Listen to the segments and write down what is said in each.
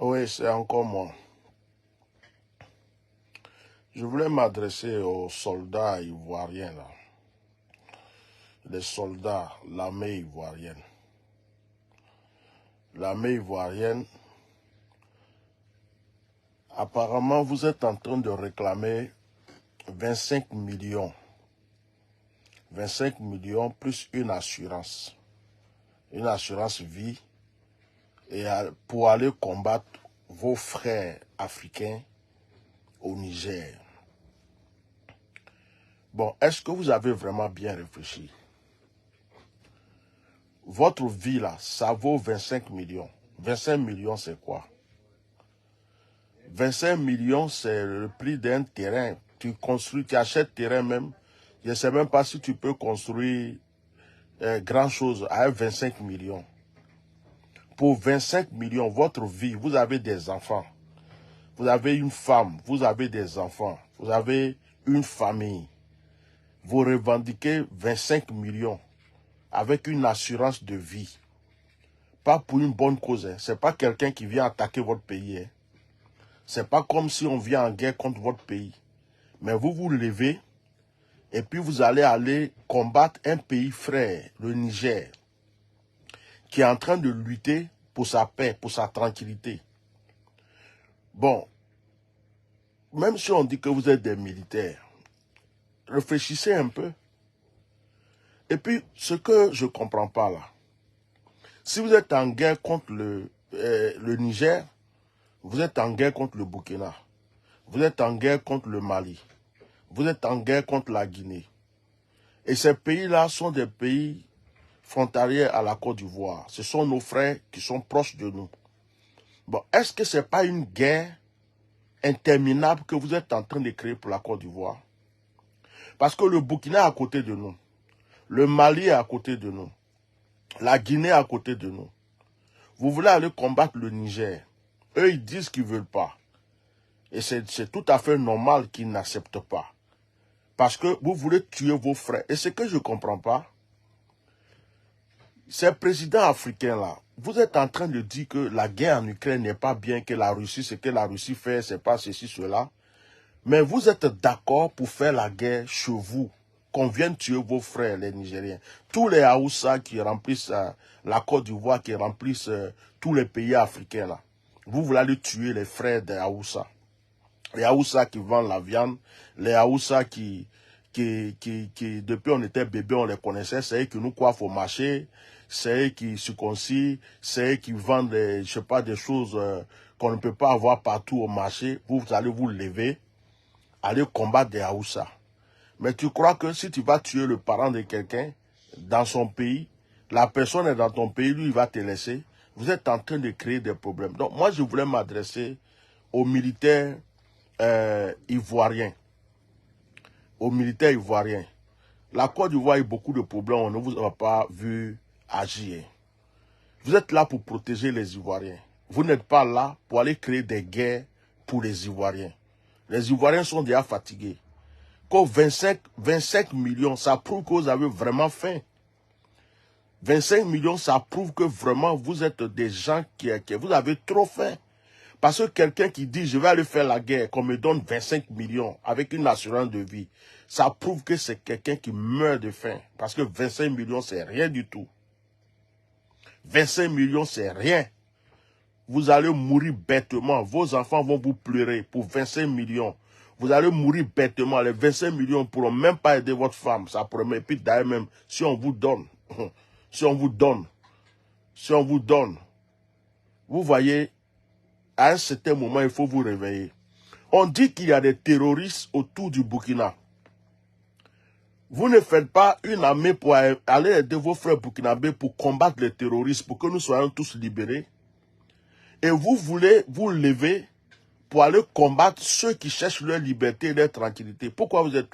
Oui, c'est encore moi. Je voulais m'adresser aux soldats ivoiriens, là. Les soldats, l'armée ivoirienne. L'armée ivoirienne, apparemment, vous êtes en train de réclamer 25 millions. 25 millions plus une assurance. Une assurance vie. Et pour aller combattre vos frères africains au Niger. Bon, est-ce que vous avez vraiment bien réfléchi? Votre vie là, ça vaut 25 millions. 25 millions, c'est quoi? 25 millions, c'est le prix d'un terrain. Tu construis, tu achètes terrain même. Je ne sais même pas si tu peux construire grand chose avec 25 millions. Pour 25 millions, votre vie, vous avez des enfants. Vous avez une femme, vous avez des enfants. Vous avez une famille. Vous revendiquez 25 millions avec une assurance de vie. Pas pour une bonne cause. Hein. Ce n'est pas quelqu'un qui vient attaquer votre pays. Hein. Ce n'est pas comme si on vient en guerre contre votre pays. Mais vous vous levez et puis vous allez aller combattre un pays frère, le Niger, qui est en train de lutter pour sa paix, pour sa tranquillité. Bon, même si on dit que vous êtes des militaires, réfléchissez un peu. Et puis, ce que je ne comprends pas là, si vous êtes en guerre contre le Niger, vous êtes en guerre contre le Burkina, vous êtes en guerre contre le Mali, vous êtes en guerre contre la Guinée. Et ces pays-là sont des pays frontaliers à la Côte d'Ivoire. Ce sont nos frères qui sont proches de nous. Bon, est-ce que ce n'est pas une guerre interminable que vous êtes en train de créer pour la Côte d'Ivoire? Parce que le Burkina est à côté de nous. Le Mali est à côté de nous. La Guinée est à côté de nous. Vous voulez aller combattre le Niger. Eux, ils disent qu'ils ne veulent pas. Et c'est tout à fait normal qu'ils n'acceptent pas. Parce que vous voulez tuer vos frères. Et ce que je ne comprends pas, ces présidents africains-là, vous êtes en train de dire que la guerre en Ukraine n'est pas bien, que la Russie, ce que la Russie fait, c'est pas ceci, cela. Mais vous êtes d'accord pour faire la guerre chez vous, qu'on vienne tuer vos frères, les Nigériens. Tous les Haoussa qui remplissent la Côte d'Ivoire, qui remplissent tous les pays africains, là. Vous voulez aller tuer les frères des Haoussa. Les Haoussa qui vendent la viande, les Haoussa qui depuis on était bébé, on les connaissait, c'est eux qui nous coiffent au marché, c'est eux qui circoncisent, c'est eux qui vendent, je sais pas, des choses qu'on ne peut pas avoir partout au marché. Vous allez vous lever, aller combattre des Haoussa. Mais tu crois que si tu vas tuer le parent de quelqu'un dans son pays, la personne est dans ton pays, lui il va te laisser. Vous êtes en train de créer des problèmes. Donc moi je voulais m'adresser aux militaires ivoiriens. Aux militaires ivoiriens. La Côte d'Ivoire a eu beaucoup de problèmes, on ne vous a pas vu agir. Vous êtes là pour protéger les Ivoiriens. Vous n'êtes pas là pour aller créer des guerres pour les Ivoiriens. Les Ivoiriens sont déjà fatigués. Quand 25 millions, ça prouve que vous avez vraiment faim. 25 millions, ça prouve que vraiment vous êtes des gens qui vous avez trop faim. Parce que quelqu'un qui dit, je vais aller faire la guerre, qu'on me donne 25 millions avec une assurance de vie, ça prouve que c'est quelqu'un qui meurt de faim. Parce que 25 millions, c'est rien du tout. 25 millions, c'est rien. Vous allez mourir bêtement. Vos enfants vont vous pleurer pour 25 millions. Vous allez mourir bêtement. Les 25 millions ne pourront même pas aider votre femme. Ça promet. Et puis d'ailleurs même, si on vous donne, si on vous donne, vous voyez, à un certain moment, il faut vous réveiller. On dit qu'il y a des terroristes autour du Burkina. Vous ne faites pas une armée pour aller aider vos frères burkinabés pour combattre les terroristes, pour que nous soyons tous libérés. Et vous voulez vous lever pour aller combattre ceux qui cherchent leur liberté et leur tranquillité. Pourquoi vous êtes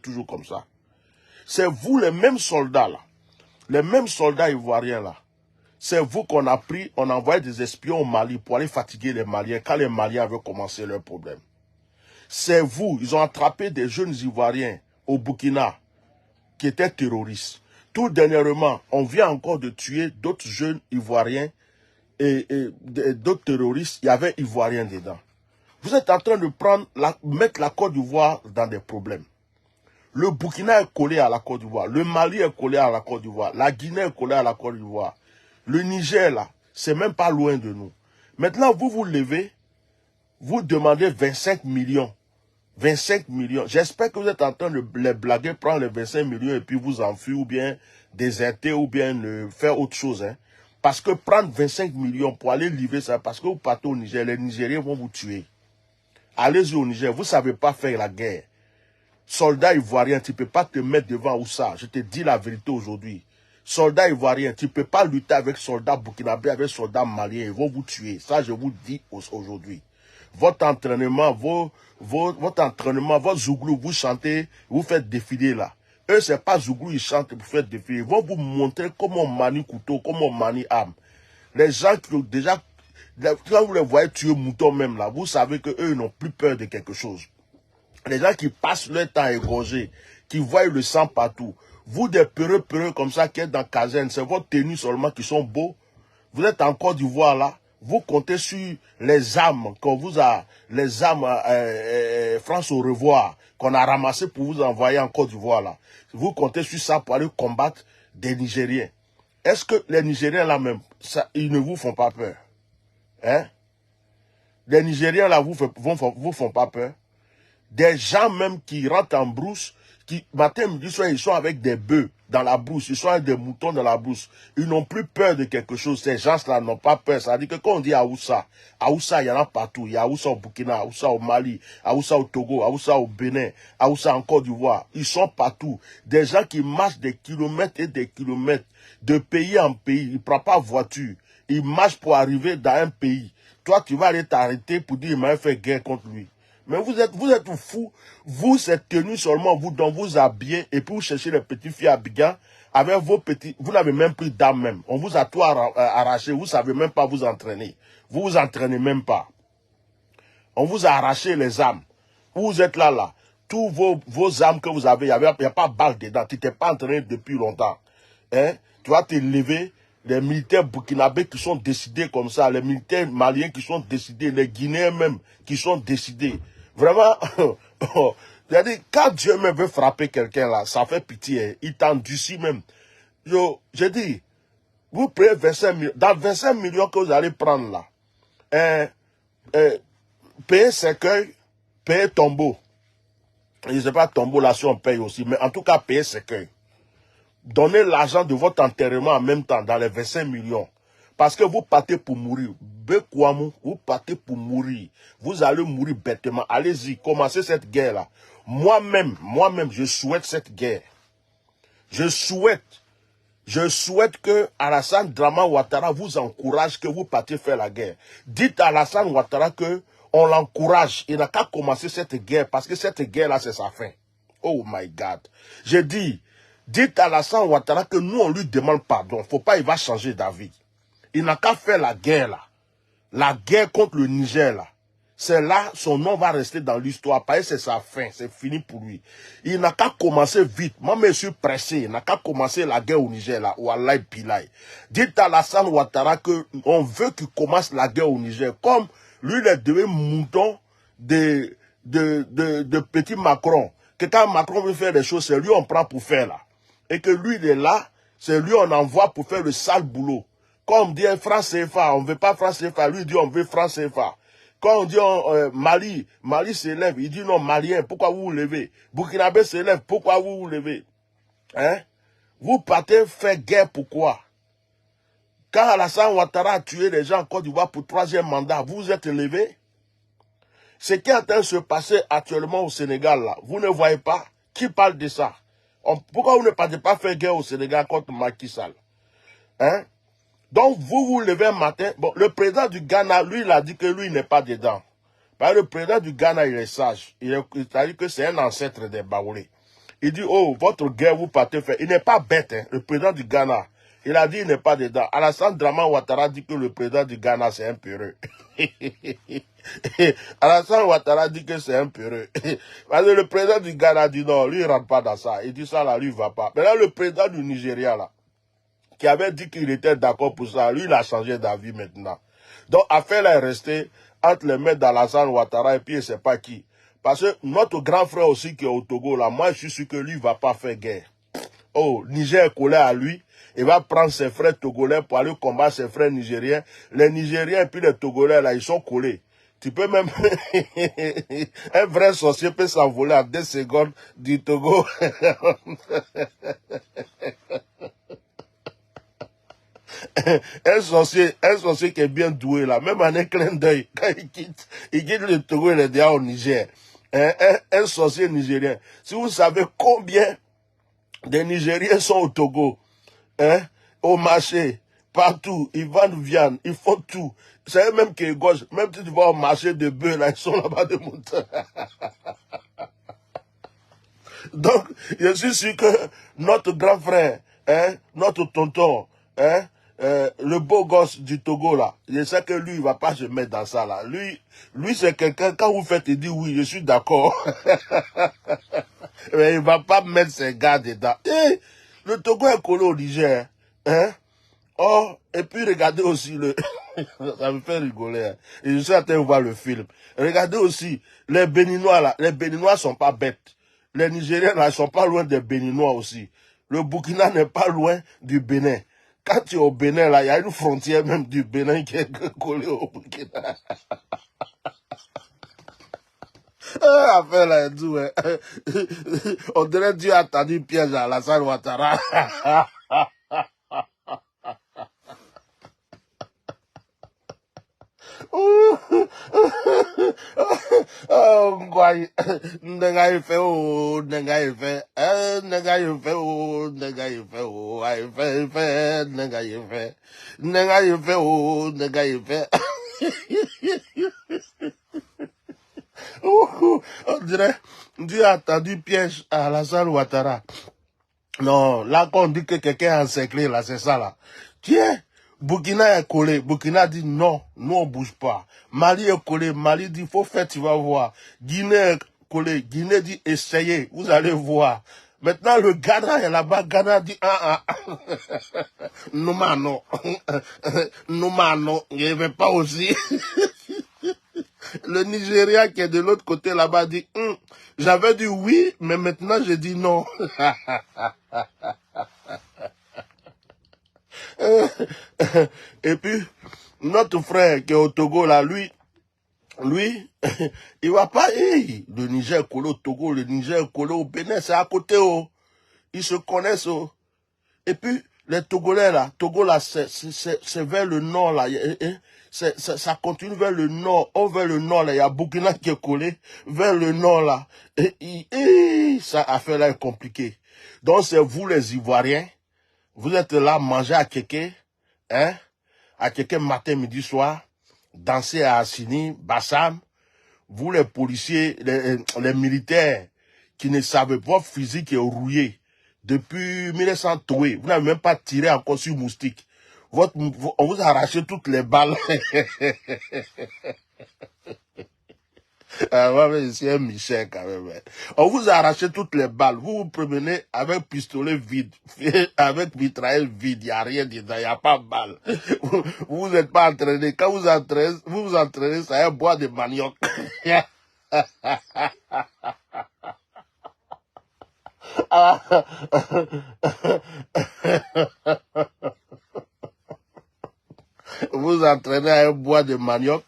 toujours comme ça? C'est vous les mêmes soldats là, les mêmes soldats ivoiriens là. C'est vous qu'on a pris, on a envoyé des espions au Mali pour aller fatiguer les Maliens quand les Maliens avaient commencé leur problème. C'est vous, ils ont attrapé des jeunes Ivoiriens au Burkina qui étaient terroristes. Tout dernièrement, on vient encore de tuer d'autres jeunes Ivoiriens et d'autres terroristes, il y avait Ivoiriens dedans. Vous êtes en train de mettre la Côte d'Ivoire dans des problèmes. Le Burkina est collé à la Côte d'Ivoire. Le Mali est collé à la Côte d'Ivoire. La Guinée est collée à la Côte d'Ivoire. Le Niger, là, c'est même pas loin de nous. Maintenant, vous vous levez, vous demandez 25 millions. 25 millions. J'espère que vous êtes en train de les blaguer, prendre les 25 millions et puis vous enfuir ou bien déserter ou bien faire autre chose. Hein. Parce que prendre 25 millions pour aller livrer ça, parce que vous partez au Niger, les Nigériens vont vous tuer. Allez-y au Niger, vous ne savez pas faire la guerre. Soldat ivoirien, tu ne peux pas te mettre devant Oussa. Je te dis la vérité aujourd'hui. Soldat ivoirien, tu ne peux pas lutter avec soldat burkinabé, avec soldat malien. Ils vont vous tuer. Ça, je vous dis aujourd'hui. Votre entraînement, votre entraînement, votre zouglou, vous chantez, vous faites défiler là. Eux, c'est pas zouglou, ils chantent pour faire défiler. Ils vont vous montrer comment on manie couteau, comment on manie arme. Les gens qui ont déjà, quand vous les voyez tuer mouton même là, vous savez qu'eux n'ont plus peur de quelque chose. Les gens qui passent leur temps à égorger, qui voient le sang partout. Vous, des peureux comme ça, qui êtes dans la caserne, c'est votre tenue seulement qui sont beaux. Vous êtes en Côte d'Ivoire là, vous comptez sur les armes qu'on vous a, les armes France au revoir, qu'on a ramassées pour vous envoyer en Côte d'Ivoire là. Vous comptez sur ça pour aller combattre des Nigériens. Est-ce que les Nigériens là même, ça, ils ne vous font pas peur? Hein? Les Nigériens là vous font pas peur? Des gens même qui rentrent en brousse, qui matin, midi, soir, ils sont avec des bœufs dans la brousse, ils sont avec des moutons dans la brousse. Ils n'ont plus peur de quelque chose. Ces gens-là n'ont pas peur. Ça veut dire que quand on dit Aoussa, Aoussa, il y en a partout. Il y a Aoussa au Burkina, Aoussa au Mali, Aoussa au Togo, Aoussa au Bénin, Aoussa en Côte d'Ivoire. Ils sont partout. Des gens qui marchent des kilomètres et des kilomètres de pays en pays. Ils ne prennent pas voiture. Ils marchent pour arriver dans un pays. Toi, tu vas aller t'arrêter pour dire qu'il m'a fait guerre contre lui. Mais vous êtes fous. Vous, c'est tenu seulement vous dont vous habillez et puis vous cherchez les petites filles habillées avec vos petits. Vous n'avez même plus d'âme même. On vous a tout arraché. Vous ne savez même pas vous entraîner. Vous vous entraînez même pas. On vous a arraché les âmes. Vous êtes là. Tous vos âmes que vous avez, il n'y a pas de balle dedans. Tu t'es pas entraîné depuis longtemps. Hein? Tu vas te lever. Les militaires burkinabés qui sont décidés comme ça, les militaires maliens qui sont décidés, les Guinéens même qui sont décidés. Vraiment, c'est-à-dire, quand Dieu même veut frapper quelqu'un là, ça fait pitié. Il t'endurcit même. J'ai dit, vous prenez 25 millions. Dans 25 millions que vous allez prendre là, payez cercueil, payez tombeau. Je ne sais pas tombeau là si on paye aussi, mais en tout cas payez cercueil. Donnez l'argent de votre enterrement en même temps dans les 25 millions. Parce que vous partez pour mourir. Bekouamou, vous partez pour mourir. Vous allez mourir bêtement. Allez-y, commencez cette guerre-là. Moi-même, je souhaite cette guerre. Je souhaite que Alassane Draman Ouattara vous encourage que vous partiez faire la guerre. Dites à Alassane Ouattara que on l'encourage. Il n'a qu'à commencer cette guerre parce que cette guerre-là, c'est sa fin. Oh my God. J'ai dit, dites à Alassane Ouattara que nous, on lui demande pardon. Faut pas, il va changer d'avis. Il n'a qu'à faire la guerre là. La guerre contre le Niger là. C'est là, son nom va rester dans l'histoire. Parce que c'est sa fin, c'est fini pour lui. Il n'a qu'à commencer vite. Moi, je suis pressé. Il n'a qu'à commencer la guerre au Niger là. Wallahi Pilay. Dites à Alassane Ouattara qu'on veut qu'il commence la guerre au Niger. Comme lui, il est devenu mouton de petit Macron. Que quand Macron veut faire des choses, c'est lui on prend pour faire là. Et que lui, il est là, c'est lui on envoie pour faire le sale boulot. Quand on dit France CFA, on ne veut pas France CFA, lui il dit on veut France CFA. Quand on dit Mali s'élève, il dit non, Malien, pourquoi vous vous levez? Burkinabé s'élève, pourquoi vous vous levez? Hein? Vous partez faire guerre, pourquoi? Quand Alassane Ouattara a tué les gens en Côte d'Ivoire pour 3e mandat, vous vous êtes levés? Ce qui est en train de se passer actuellement au Sénégal, là, vous ne voyez pas? Qui parle de ça? Pourquoi vous ne partez pas faire guerre au Sénégal contre Macky Sall? Hein? Donc, vous levez un matin. Bon, le président du Ghana, lui, il a dit que lui, il n'est pas dedans. Parce que le président du Ghana, il est sage. Il a dit que c'est un ancêtre des Baoulés. Il dit, oh, votre guerre, vous partez faire. Il n'est pas bête, hein, le président du Ghana. Il a dit, il n'est pas dedans. Alassane Draman Ouattara dit que le président du Ghana, c'est un peureux. Alassane Ouattara dit que c'est un peureux. Parce que le président du Ghana dit non, lui, il ne rentre pas dans ça. Il dit ça, là, lui, il ne va pas. Mais là, le président du Nigeria, là, qui avait dit qu'il était d'accord pour ça, lui, il a changé d'avis maintenant. Donc, affaire là est restée entre les mains d'Alassane Ouattara et puis je ne sais pas qui. Parce que notre grand frère aussi qui est au Togo, là, moi, je suis sûr que lui ne va pas faire guerre. Oh, Niger est collé à lui. Il va prendre ses frères togolais pour aller combattre ses frères nigériens. Les Nigériens et puis les Togolais, là, ils sont collés. Tu peux même... un vrai sorcier peut s'envoler en 2 secondes du Togo. Un sorcier qui est bien doué, là, même en un clin d'œil, quand il quitte le Togo, il est déjà au Niger. Un sorcier nigérien. Si vous savez combien des Nigériens sont au Togo, hein, au marché, partout, ils vendent viande, ils font tout. C'est eux même qui égorgent. Même si tu vas au marché de bœufs, là, ils sont là-bas de montagne. Donc, je suis sûr que notre grand frère, hein, notre tonton, hein, le beau gosse du Togo, là, je sais que lui, il va pas se mettre dans ça, là. Lui c'est quelqu'un, quand vous faites, il dit oui, je suis d'accord. Mais il va pas mettre ses gars dedans. Et le Togo est collé au Niger, hein. Oh, et puis regardez aussi le... ça me fait rigoler. Hein. Et je suis en train de voir le film. Regardez aussi, les Béninois là, les Béninois sont pas bêtes. Les Nigériens là, ils sont pas loin des Béninois aussi. Le Burkina n'est pas loin du Bénin. Quand tu es au Bénin là, il y a une frontière même du Bénin qui est collée au Burkina. Affaire là, tout, hein. On dirait Dieu a tendu piège à Alassane Ouattara. Oh, ngwai. Ndenga ife o, ndenga ife. Ndenga ife o, ndenga ife o. Ife ife, ndenga ife. Ndenga ife o, ndenga ife. On dirait, Dieu a tendu piège à Alassane Ouattara. Non, là, quand on dit que quelqu'un est encerclé, là, c'est ça, là. Tiens, Burkina est collé. Burkina dit non, nous on bouge pas. Mali est collé. Mali dit, faut faire, tu vas voir. Guinée est collé. Guinée dit, essayez, vous allez voir. Maintenant, le Ghana est là-bas. Ghana dit, non, non. Non, je ne vais pas aussi. Le Nigeria qui est de l'autre côté là-bas dit, j'avais dit oui, mais maintenant je dis non. Et puis, notre frère qui est au Togo là, lui, il va pas, le Niger est collé au Togo, le Niger est collé au Bénin, c'est à côté, oh. Ils se connaissent, oh. Et puis, les Togolais là, Togo là, c'est vers le nord là, ça continue vers le nord, vers le nord là, il y a Burkina qui est collé, vers le nord là, et ça affaire là est compliquée. Donc c'est vous les Ivoiriens, vous êtes là manger à quelqu'un, hein, à quelqu'un matin, midi, soir, danser à Assini, Bassam, vous les policiers, les militaires qui ne savent pas, votre physique est rouillé. Depuis 1930, vous n'avez même pas tiré encore sur moustique. On vous a arraché toutes les balles. Je suis un Michel quand même. On vous a arraché toutes les balles. Vous vous promenez avec pistolet vide, avec mitrailleuse vide. Il n'y a rien dedans, il n'y a pas de balles. Vous n'êtes pas entraîné. Quand vous vous entraînez, ça est bois de manioc. Vous entraînez à un bois de manioc.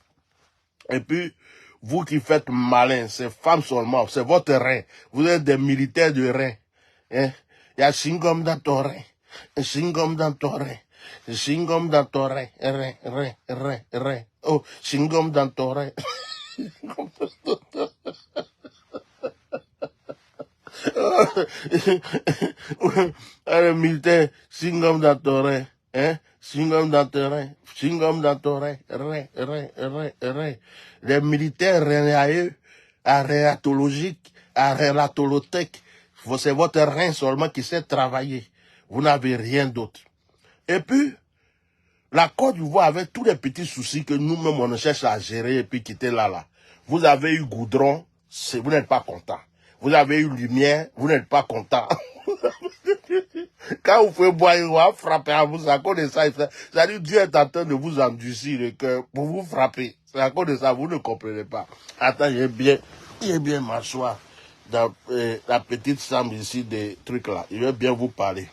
Et puis, vous qui faites malin, c'est femmes seulement, c'est votre rein. Vous êtes des militaires de rein. Hein? Il y a chingom dans ton rein. Chingom dans ton rein. Chingom dans ton rein. Rein. Oh, chingom dans ton rein. Le militaire, chingom dans ton rein. Hein? Chingom dans ton rein. Chingom dans ton rein. Rein. Les militaires rein réatologiques, réatolothèques, c'est votre rein seulement qui sait travailler. Vous n'avez rien d'autre. Et puis, la Côte d'Ivoire avec tous les petits soucis que nous-mêmes on cherche à gérer et puis quitter là. Vous avez eu goudron, vous n'êtes pas content. Vous avez eu lumière, vous n'êtes pas content. Quand vous faites boire, il va frapper à vous. À cause de ça, c'est-à-dire Dieu est en train de vous endurcir le cœur pour vous frapper. C'est à cause de ça, vous ne comprenez pas. Attends, j'ai bien m'asseoir dans la petite chambre ici des trucs là. Je vais bien vous parler.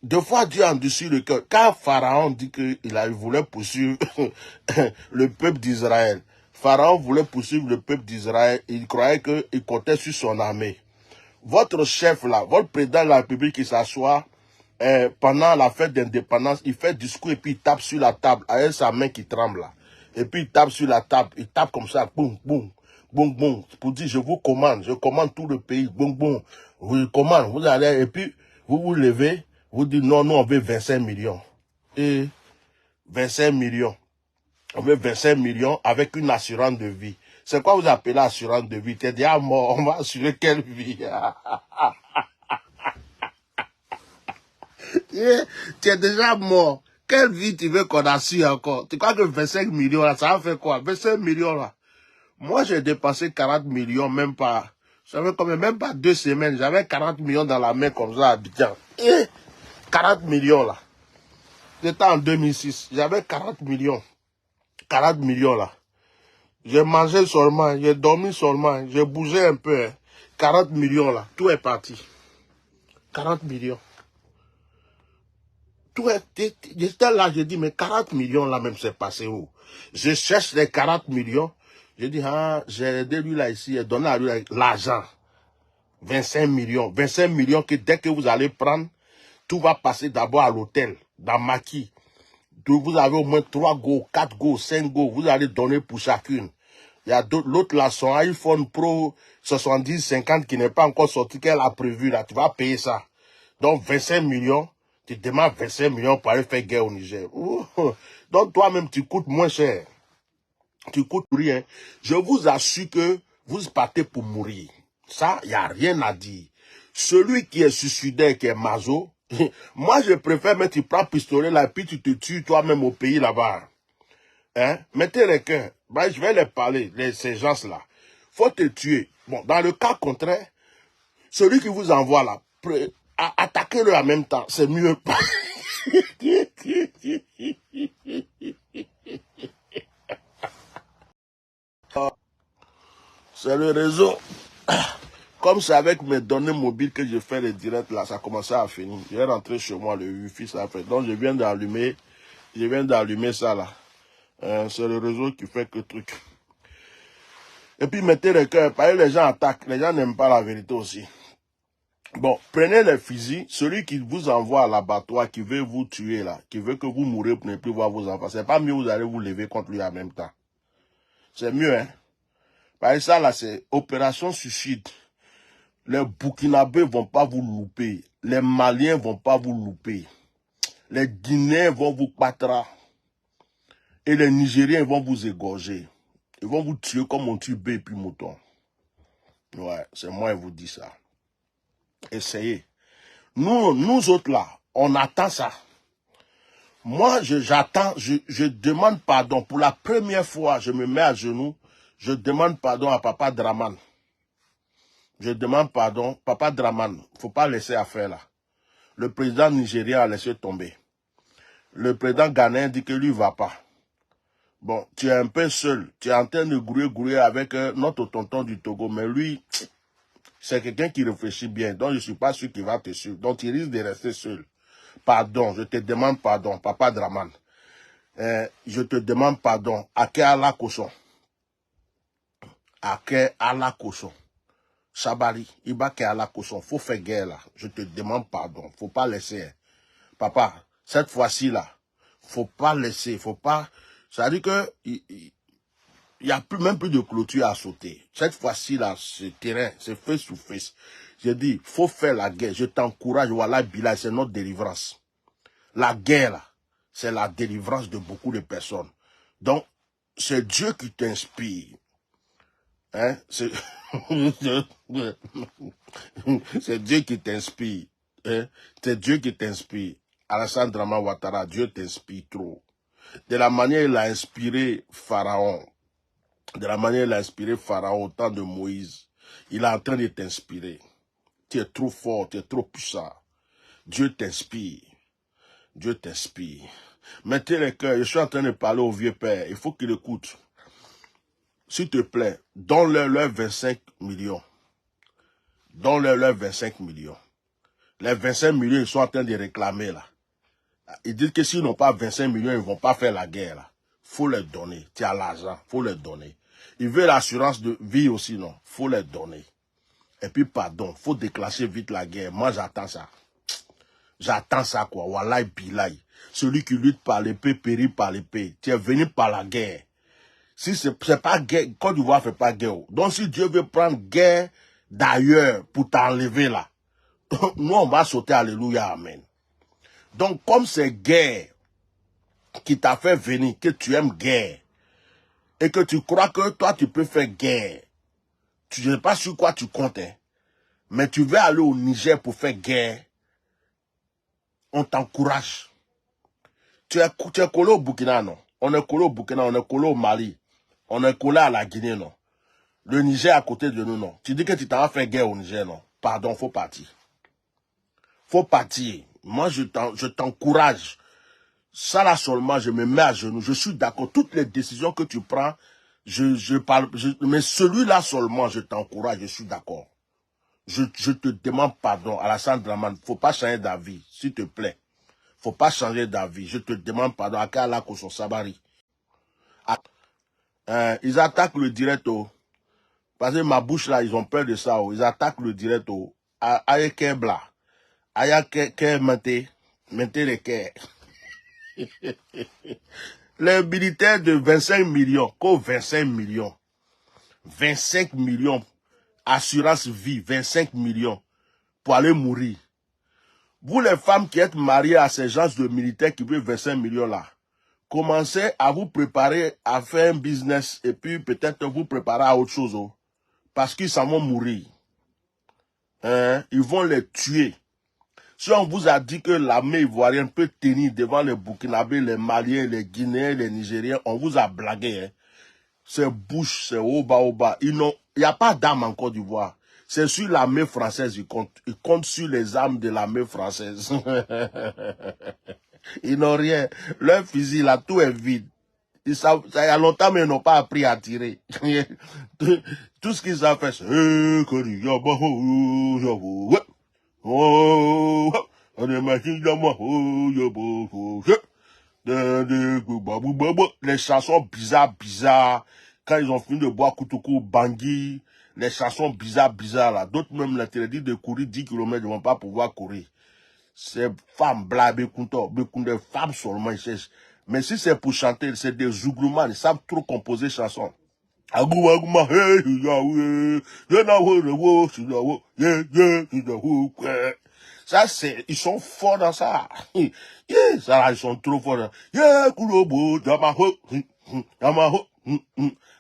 Deux fois Dieu a endurci le cœur. Quand Pharaon dit qu'il voulait poursuivre le peuple d'Israël, Pharaon voulait poursuivre le peuple d'Israël, il croyait qu'il comptait sur son armée. Votre chef là, votre président de la République, il s'assoit pendant la fête d'indépendance, il fait discours et puis il tape sur la table avec sa main qui tremble là. Et puis il tape sur la table, il tape comme ça, boum, boum, boum, boum, pour dire je vous commande, je commande tout le pays, boum, boum, vous commande, vous allez, et puis vous vous levez, vous dites non, nous on veut 25 millions. Et 25 millions. On veut 25 millions avec une assurance de vie. C'est quoi vous appelez assurance de vie? T'es déjà mort, on va assurer quelle vie? Tu es déjà mort. Quelle vie tu veux qu'on assure encore? Tu crois que 25 millions là, ça va faire quoi? 25 millions là. Moi j'ai dépensé 40 millions, même pas. J'avais combien? Même pas 2 semaines. J'avais 40 millions dans la main comme ça à Abidjan. 40 millions là. C'était en 2006. J'avais 40 millions. 40 millions là. J'ai mangé seulement, j'ai dormi seulement, j'ai bougé un peu. 40 millions là, tout est parti. 40 millions. Tout est, j'étais là, j'ai dit, mais 40 millions là même, c'est passé où? Je cherche les 40 millions. J'ai dit, ah, j'ai aidé lui là ici, et donné à lui l'argent. 25 millions. 25 millions que dès que vous allez prendre, tout va passer d'abord à l'hôtel, dans Maki. Vous avez au moins 3 go, 4 go, 5 go, vous allez donner pour chacune. Il y a l'autre là, son iPhone Pro 70, 50 qui n'est pas encore sorti, qu'elle a prévu là, tu vas payer ça. Donc 25 millions, tu demandes 25 millions pour aller faire guerre au Niger. Donc toi-même, tu coûtes moins cher. Tu coûtes rien. Je vous assure que vous partez pour mourir. Ça, il n'y a rien à dire. Celui qui est suicidaire, qui est maso, moi je préfère mettre, tu prends pistolet là, puis tu te tues toi-même au pays là-bas. Hein? Mettez les cœurs. Ben, je vais les parler, ces gens-là. Faut te tuer. Bon, dans le cas contraire, celui qui vous envoie là, attaquez-le en même temps, c'est mieux. C'est le réseau. Comme c'est avec mes données mobiles que je fais les directs là, ça commençait à finir. Je vais rentrer chez moi, le wifi ça fait. Donc je viens d'allumer ça là. C'est le réseau qui fait que truc. Et puis mettez le cœur, parce que les gens attaquent, les gens n'aiment pas la vérité aussi. Bon, prenez les fusils, celui qui vous envoie à l'abattoir, qui veut vous tuer là, qui veut que vous mourrez pour ne plus voir vos enfants, c'est pas mieux vous allez vous lever contre lui en même temps. C'est mieux, hein. Parce que ça là, c'est opération suicide. Les Burkinabés vont pas vous louper, les Maliens vont pas vous louper, les Guinéens vont vous battre et les Nigériens vont vous égorger. Ils vont vous tuer comme on tue bœuf et puis mouton. Ouais, c'est moi qui vous dis ça. Essayez. Nous autres là, on attend ça. Moi, j'attends, je demande pardon. Pour la première fois, je me mets à genoux, je demande pardon à Papa Draman. Je demande pardon, Papa Draman, faut pas laisser affaire là. Le président nigérien a laissé tomber. Le président ghanéen dit que lui ne va pas. Bon, tu es un peu seul. Tu es en train de grouiller avec notre tonton du Togo. Mais lui, c'est quelqu'un qui réfléchit bien. Donc, je ne suis pas sûr qu'il va te suivre. Donc, il risque de rester seul. Pardon, je te demande pardon, Papa Draman. Je te demande pardon. Ake ala koson. Ake ala koson. Sabali, iba ke ala koson. Faut faire guerre là. Je te demande pardon. Faut pas laisser. Papa, cette fois-ci là, faut pas laisser. Faut pas. Ça dit que il y a même plus de clôture à sauter. Cette fois-ci là, ce terrain, c'est face to face. J'ai dit, faut faire la guerre. Je t'encourage. Voilà, Bila, c'est notre délivrance. La guerre là, c'est la délivrance de beaucoup de personnes. Donc, c'est Dieu qui t'inspire. Hein? C'est Dieu qui t'inspire. Hein? C'est Dieu qui t'inspire. Alassane Draman Ouattara, Dieu t'inspire trop. De la manière il a inspiré Pharaon, de la manière il a inspiré Pharaon au temps de Moïse, il est en train de t'inspirer. Tu es trop fort, tu es trop puissant. Dieu t'inspire. Dieu t'inspire. Mettez les cœurs. Je suis en train de parler au vieux père. Il faut qu'il écoute. S'il te plaît, donne-leur leurs 25 millions. Donne-leur 25 millions. Les 25 millions, ils sont en train de réclamer là. Ils disent que s'ils n'ont pas 25 millions, ils ne vont pas faire la guerre là. Faut les donner. Tu as l'argent, faut les donner. Ils veulent l'assurance de vie aussi, non? Faut les donner. Et puis, pardon, faut déclencher vite la guerre. Moi, j'attends ça. J'attends ça, quoi. Wallahi billahi. Celui qui lutte par l'épée périt par l'épée. Tu es venu par la guerre. Si c'est pas guerre, Côte d'Ivoire fait pas guerre. Donc, si Dieu veut prendre guerre d'ailleurs pour t'enlever là, nous, on va sauter, alléluia, amen. Donc, comme c'est guerre qui t'a fait venir, que tu aimes guerre, et que tu crois que toi, tu peux faire guerre, tu ne sais pas sur quoi tu comptes, hein, mais tu veux aller au Niger pour faire guerre, on t'encourage. Tu es collé au Burkina, non? On est collé au Burkina, on est collé au Mali, on est collé à la Guinée, non? Le Niger à côté de nous, non? Tu dis que tu t'en vas faire guerre au Niger, non? Pardon, faut partir. Faut partir. Moi, je t'encourage. Ça là seulement, je me mets à genoux. Je suis d'accord. Toutes les décisions que tu prends, je parle. Mais celui-là seulement, je t'encourage. Je suis d'accord. Je te demande pardon. Alassane Dramane, faut pas changer d'avis, s'il te plaît. Faut pas changer d'avis. Je te demande pardon. Akala Koso Sabari. Ils attaquent le direct. Parce que ma bouche là, ils ont peur de ça. Ils attaquent le direct. Aïe Kebla. Aïe Kebla. Mettez les quais. Les militaires de 25 millions, qu'au 25 millions. 25 millions. Assurance vie, 25 millions. Pour aller mourir. Vous les femmes qui êtes mariées à ces gens de militaires qui veulent 25 millions là, commencez à vous préparer à faire un business et puis peut-être vous préparer à autre chose. Parce qu'ils s'en vont mourir. Hein? Ils vont les tuer. Si on vous a dit que l'armée ivoirienne peut tenir devant les Burkinabés, les Maliens, les Guinéens, les Nigériens, on vous a blagué. Hein? C'est bouche, c'est oba. Il n'y a pas d'armes en Côte d'Ivoire. C'est sur l'armée française, ils comptent. Ils comptent sur les armes de l'armée française. Ils n'ont rien. Leur fusil, là, tout est vide. Ça y a longtemps, mais ils n'ont pas appris à tirer. Tout ce qu'ils savent faire, c'est... Les chansons bizarres. Quand ils ont fini de boire Koutoukou, Bangui, les chansons bizarres là. D'autres même l'interdit de courir 10 km, ils ne vont pas pouvoir courir. Ces femmes blagues, des femmes seulement, ils cherchent. Mais si c'est pour chanter, c'est des zouglouman, ils savent trop composer chansons. Ça, c'est, ils sont forts dans ça. Ça, ils sont trop forts.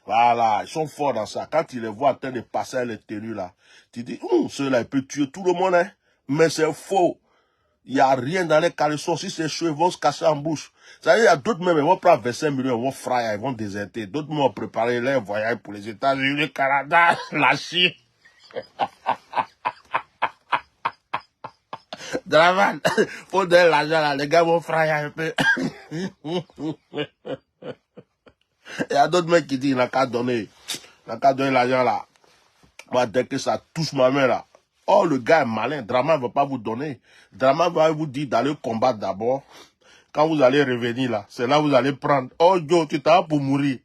Voilà, ils sont forts dans ça. Quand tu les vois en train de passer les tenues là, tu dis, ceux-là, ils peuvent tuer tout le monde, hein. Mais c'est faux. Il n'y a rien dans les caleçons. Si c'est chaud, ils vont se casser en bouche. Ça veut dire, il y a d'autres même, ils vont prendre 25 millions, ils vont fryer, ils vont déserter. D'autres même vont préparer leur voyage pour les États-Unis, le Canada, la Chine. Draman, faut donner l'argent là, les gars vont fryer un peu. Il y a d'autres mecs qui disent, il n'a qu'à donner l'argent là. Moi, dès que ça touche ma main là, oh, le gars est malin. Draman ne va pas vous donner. Draman va vous dire d'aller combattre d'abord. Quand vous allez revenir là, c'est là que vous allez prendre. Oh, Joe, tu t'as pour mourir.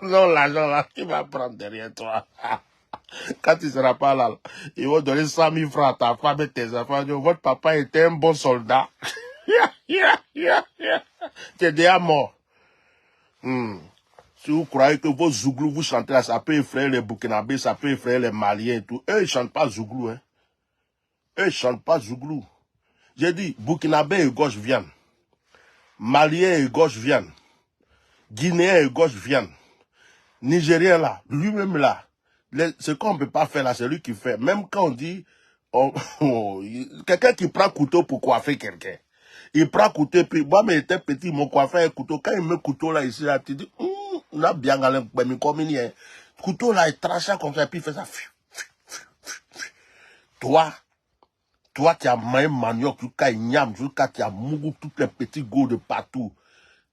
Non, l'argent là, qui va prendre derrière toi? Quand tu ne seras pas là, ils vont donner 100 000 francs à ta femme et tes enfants. Votre papa était un bon soldat. Tu es déjà mort. Si vous croyez que vos zouglous, vous chantez là, ça peut effrayer les Burkinabés, ça peut effrayer les Maliens et tout. Eux, ils ne chantent pas zouglou, hein. Eux, ils ne chantent pas zouglou. J'ai dit, Burkinabés et gauche viennent. Maliens et gauche viennent. Guinéens et gauche viennent. Nigérien là, lui-même là, ce qu'on ne peut pas faire là, c'est lui qui fait. Même quand on dit, quelqu'un qui prend couteau pour coiffer quelqu'un. Il prend couteau, puis moi, mais j'étais petit, il m'a coiffé un couteau. Quand il met couteau là, ici, là, tu dis, on a bien galé, mais comme il y a couteau là, il tranche comme ça, puis il fait ça. Toi, Toi, tu as maillé manioc, jusqu'à igname, jusqu'à tu as mougou, toutes les petits goûts de partout.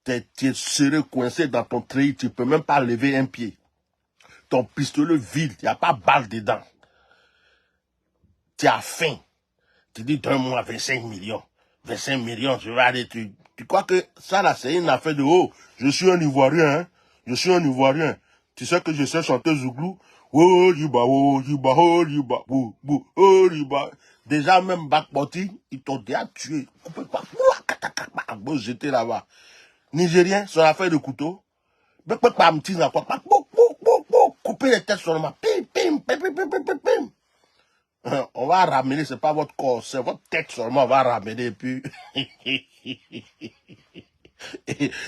Tu es serré, coincé dans ton treillis, tu ne peux même pas lever un pied. Ton pistolet vide, il n'y a pas balle dedans. Tu as faim. Tu dis, donne-moi 25 millions. 25 millions, je vais aller. Tu crois que ça, là, c'est une affaire de oh, je suis un Ivoirien, hein? Je suis un Ivoirien. Tu sais que je sais chanter Zouglou? Oh, yiba, oh, yiba, oh, yiba, bou, bou, oh, yiba. Déjà, même Bakpoti, ils t'ont déjà tué. Coupé par, jeté là-bas. Nigérien, sur l'affaire de couteau. Couper les têtes seulement. Pim, pim, pim, pim, pim, pim, pim. On va ramener, c'est pas votre corps, c'est votre tête seulement, on va ramener, et puis...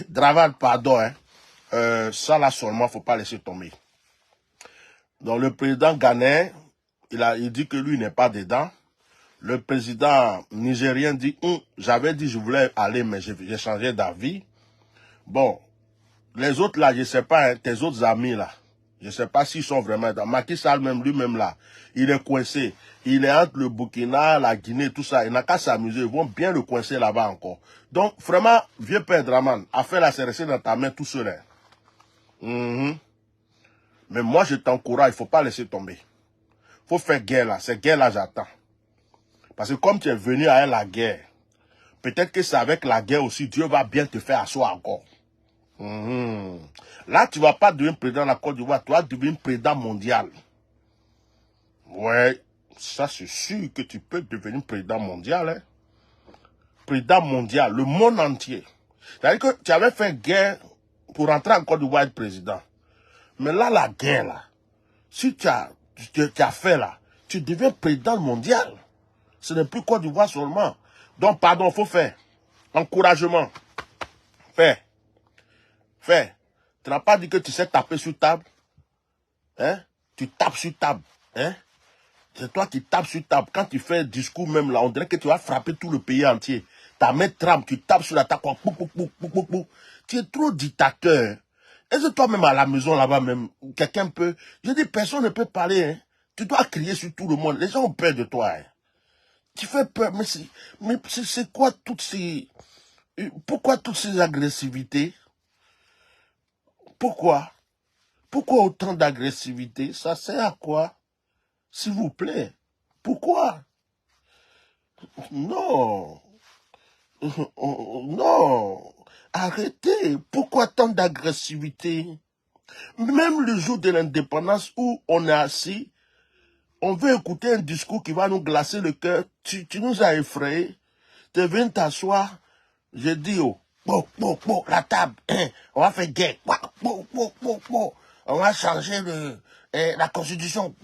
Dravan, pardon, hein. Ça là seulement, faut pas laisser tomber. Donc le président ghanéen, il dit que lui n'est pas dedans. Le président nigérien dit, j'avais dit je voulais aller, mais j'ai changé d'avis. Bon, les autres là, je sais pas, hein, tes autres amis là, je sais pas s'ils sont vraiment dans. Macky Sall même, lui-même là, il est coincé. Il est entre le Burkina, la Guinée, tout ça. Il n'a qu'à s'amuser. Ils vont bien le coincer là-bas encore. Donc, vraiment, vieux père Draman, affaire là, c'est resté dans ta main tout seul. Hein. Mais moi, je t'encourage, il ne faut pas laisser tomber. Il faut faire guerre là. Cette guerre là, j'attends. Parce que comme tu es venu à la guerre, peut-être que c'est avec la guerre aussi, Dieu va bien te faire asseoir encore. Là, tu ne vas pas devenir président de la Côte d'Ivoire, tu vas devenir président mondial. Ouais, ça c'est sûr que tu peux devenir président mondial. Hein? Président mondial, le monde entier. C'est-à-dire que tu avais fait guerre pour rentrer en Côte d'Ivoire être président. Mais là, la guerre, là, si tu as fait là, tu deviens président mondial. Ce n'est plus Côte d'Ivoire seulement. Donc, pardon, il faut faire. Encouragement. Fais. Fais. Tu n'as pas dit que tu sais taper sur table. Hein? Tu tapes sur table. Hein? C'est toi qui tapes sur table. Quand tu fais un discours même là, on dirait que tu vas frapper tout le pays entier. Ta main tremble, tu tapes sur la table. Tu es trop dictateur. Est-ce que toi-même à la maison là-bas même, quelqu'un peut... Je dis, personne ne peut parler. Hein? Tu dois crier sur tout le monde. Les gens ont peur de toi. Hein? Tu fais peur. Mais c'est quoi toutes ces... Pourquoi toutes ces agressivités? Pourquoi? Pourquoi autant d'agressivité? Ça sert à quoi? S'il vous plaît. Pourquoi? Non. Non. Arrêtez. Pourquoi tant d'agressivité? Même le jour de l'indépendance où on est assis, on veut écouter un discours qui va nous glacer le cœur. Tu nous as effrayés. Tu viens t'asseoir. J'ai dit, oh, la table. On va faire guerre. On va changer la constitution.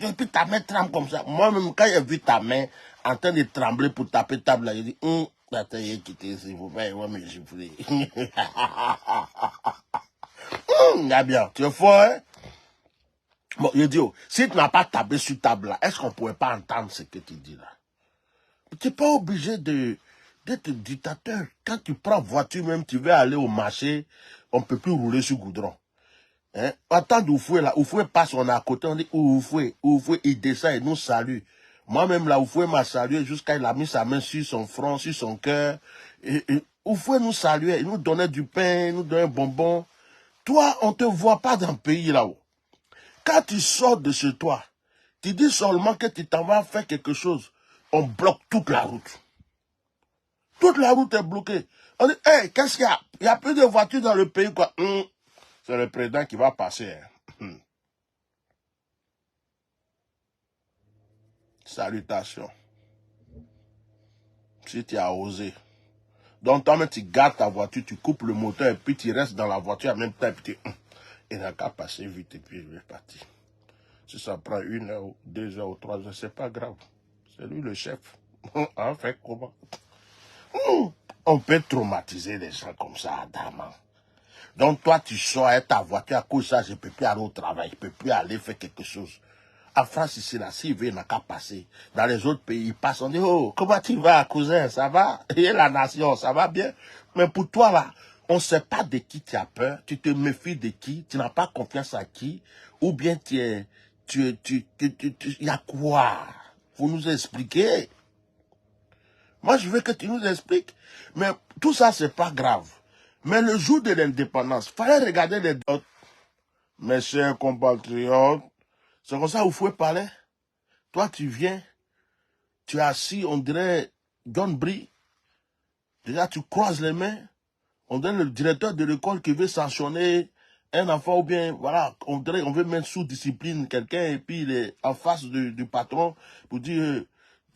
Et puis ta main tremble comme ça. Moi-même, quand j'ai vu ta main en train de trembler pour taper table, là, j'ai dit, attendez, quittez, s'il vous plaît, ouais, mais je voulais. Bien, tu es fort, hein? Bon, je dis, oh, si tu n'as pas tapé sur table là, est-ce qu'on ne pourrait pas entendre ce que tu dis là? Tu n'es pas obligé d'être dictateur. Quand tu prends voiture même, tu veux aller au marché, on ne peut plus rouler sur goudron. Hein? Attends d'Oufoué là, Oufoué passe, on est à côté, on dit Oufoué, il descend et nous salue. Moi-même là, Oufoué m'a salué jusqu'à il a mis sa main sur son front, sur son cœur. Et Oufoué nous saluait, il nous donnait du pain, il nous donnait un bonbon. Toi, on ne te voit pas dans le pays là-haut. Quand tu sors de chez toi, tu dis seulement que tu t'en vas faire quelque chose. On bloque toute la route. Toute la route est bloquée. On dit, hey, qu'est-ce qu'il y a? Il n'y a plus de voitures dans le pays, quoi. C'est le président qui va passer. Hein. Salutations. Si tu as osé. Donc, toi-même, tu gardes ta voiture, tu coupes le moteur et puis tu restes dans la voiture en même temps. Et puis il n'a qu'à passer vite et puis il est parti. Si ça prend 1 heure, 2 heures ou 3 heures, c'est pas grave. C'est lui le chef. En fait, comment? On peut traumatiser les gens comme ça, Adama. Donc toi, tu sors avec ta voiture, à cause de ça, je ne peux plus aller au travail, je ne peux plus aller faire quelque chose. En France, ici, là, s'il veut, il n'a qu'à passer. Dans les autres pays, il passe, on dit, oh, comment tu vas, cousin, ça va? Et la nation, ça va bien? Mais pour toi, là, on ne sait pas de qui tu as peur, tu te méfies de qui, tu n'as pas confiance à qui, ou bien il y a quoi? Faut nous expliquer. Moi, je veux que tu nous expliques. Mais tout ça, c'est pas grave. Mais le jour de l'indépendance, il fallait regarder les autres. Mes chers compatriotes, c'est comme ça que vous pouvez parler. Toi, tu viens, tu es assis, on dirait John Brie. Déjà, tu croises les mains. On dirait le directeur de l'école qui veut sanctionner un enfant ou bien, voilà, on dirait on veut mettre sous discipline quelqu'un et puis il est en face du patron pour dire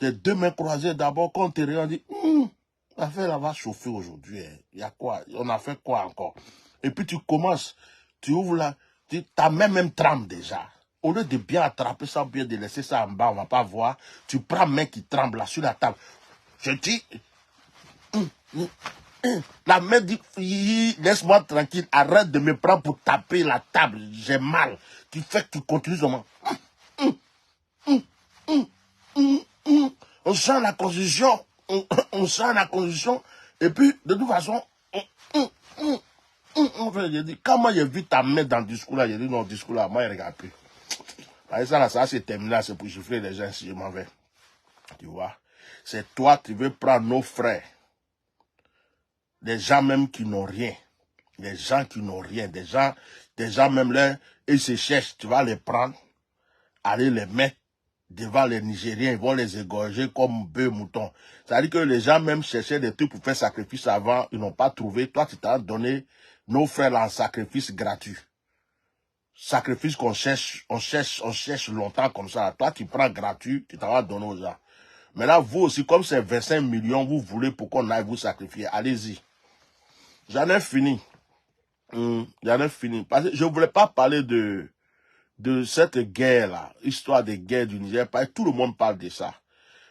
des deux mains croisées d'abord, quand tu regardes, on dit, l'affaire là va chauffer aujourd'hui. Il y a quoi? On a fait quoi encore? Et puis tu commences, tu ouvres là, ta main même tremble déjà. Au lieu de bien attraper ça, ou bien de laisser ça en bas, on va pas voir, tu prends main qui tremble là sur la table. Je dis, la main dit, laisse-moi tranquille, arrête de me prendre pour taper la table, j'ai mal. Tu fais que tu continues seulement. On sent la constitution, on sent la constitution, et puis de toute façon, j'ai dit, quand moi j'ai vu ta main dans le discours là, j'ai dit non, le discours là, moi je regarde plus. Ça là, ça c'est terminé là, c'est pour chiffrer les gens si je m'en vais. Tu vois, c'est toi, tu veux prendre nos frères. Des gens même qui n'ont rien. Des gens qui n'ont rien. Des gens même là, ils se cherchent. Tu vas les prendre, aller les mettre devant les Nigériens. Ils vont les égorger comme bœufs, moutons. C'est-à-dire que les gens même cherchaient des trucs pour faire sacrifice avant. Ils n'ont pas trouvé. Toi, tu t'as donné nos frères là en sacrifice gratuit. Sacrifice qu'on cherche, on cherche longtemps comme ça. Toi, tu prends gratuit, tu t'en vas donner aux gens. Mais là, vous aussi, comme c'est 25 millions, vous voulez pour qu'on aille vous sacrifier. Allez-y. J'en ai fini. J'en ai fini. Parce que je ne voulais pas parler de cette guerre-là, histoire des guerres du Niger, parce que tout le monde parle de ça.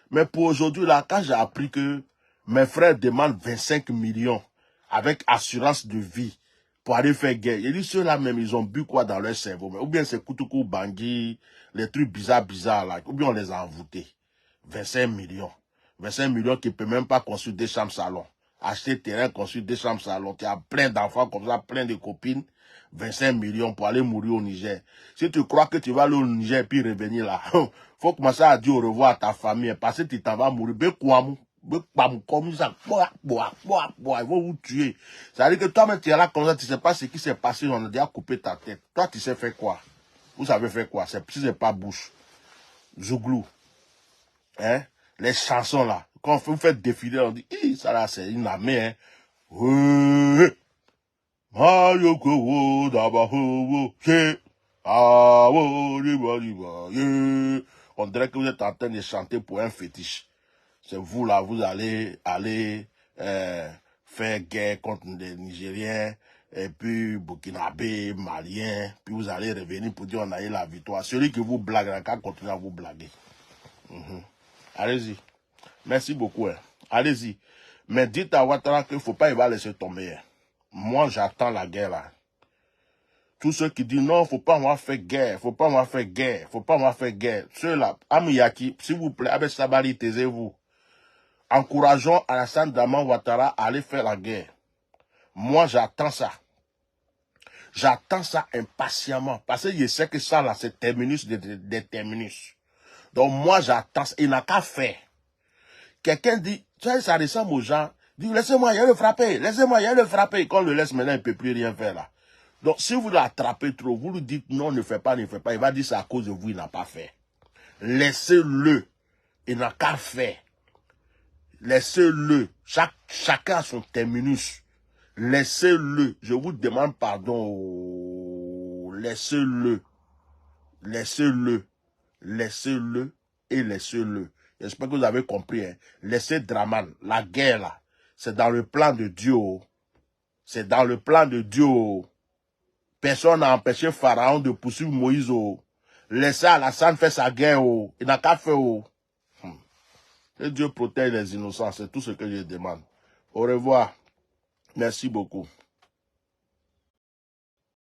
Mais pour aujourd'hui, là, quand j'ai appris que mes frères demandent 25 millions avec assurance de vie pour aller faire guerre, j'ai dit ceux-là même, ils ont bu quoi dans leur cerveau? Ou bien c'est Koutoukou, Bangui, les trucs bizarres là, ou bien on les a envoûtés. 25 millions. 25 millions qui ne peuvent même pas construire des chambres salons. Acheter terrain, construire des chambres salons. Tu as plein d'enfants comme ça, plein de copines. 25 millions pour aller mourir au Niger. Si tu crois que tu vas aller au Niger et puis revenir là, faut commencer à dire au revoir à ta famille parce que tu t'en vas mourir. Comme ça, ils vont vous tuer. Ça veut dire que toi-même tu es là comme ça, tu ne sais pas ce qui s'est passé, on a déjà coupé ta tête. Toi, tu sais faire quoi? Vous savez faire quoi? Si c'est pas bouche. Zouglou. Hein? Les chansons là. Quand vous faites défiler, on dit, ça là, c'est une armée, hein. On dirait que vous êtes en train de chanter pour un fétiche. C'est vous là, vous allez faire guerre contre les Nigériens, et puis Burkinabé, Maliens, puis vous allez revenir pour dire on a eu la victoire. Celui qui vous blague, là, quand continue à vous blaguer. Allez-y. Merci beaucoup. Hein. Allez-y. Mais dites à Ouattara qu'il ne faut pas y va laisser tomber. Hein. Moi, j'attends la guerre là. Tous ceux qui disent non, il ne faut pas moi faire guerre, faut pas moi faire guerre, faut pas moi faire guerre. Ceux-là, Amiyaki, s'il vous plaît, avec Sabali, taisez-vous. Encourageons Alassane Draman Ouattara à aller faire la guerre. Moi, j'attends ça. J'attends ça impatiemment. Parce que je sais que ça, là, c'est terminus des terminus. Donc, moi, j'attends ça. Il n'a qu'à faire. Quelqu'un dit, ça ressemble aux gens, dit, laissez-moi, il y a le frapper, laissez-moi, il y a le frapper. Quand on le laisse maintenant, il ne peut plus rien faire là. Donc, si vous l'attrapez trop, vous lui dites, non, ne fais pas, il va dire, c'est à cause de vous, il n'a pas fait. Laissez-le. Il n'a qu'à faire. Laissez-le. Chacun a son terminus. Laissez-le. Je vous demande pardon. Laissez-le. Laissez-le. Laissez-le et laissez-le. J'espère que vous avez compris. Hein. Laissez Draman. La guerre, là, c'est dans le plan de Dieu. C'est dans le plan de Dieu. Personne n'a empêché Pharaon de poursuivre Moïse. Laissez Alassane faire sa guerre. Il n'a qu'à faire. Que Dieu protège les innocents. C'est tout ce que je demande. Au revoir. Merci beaucoup.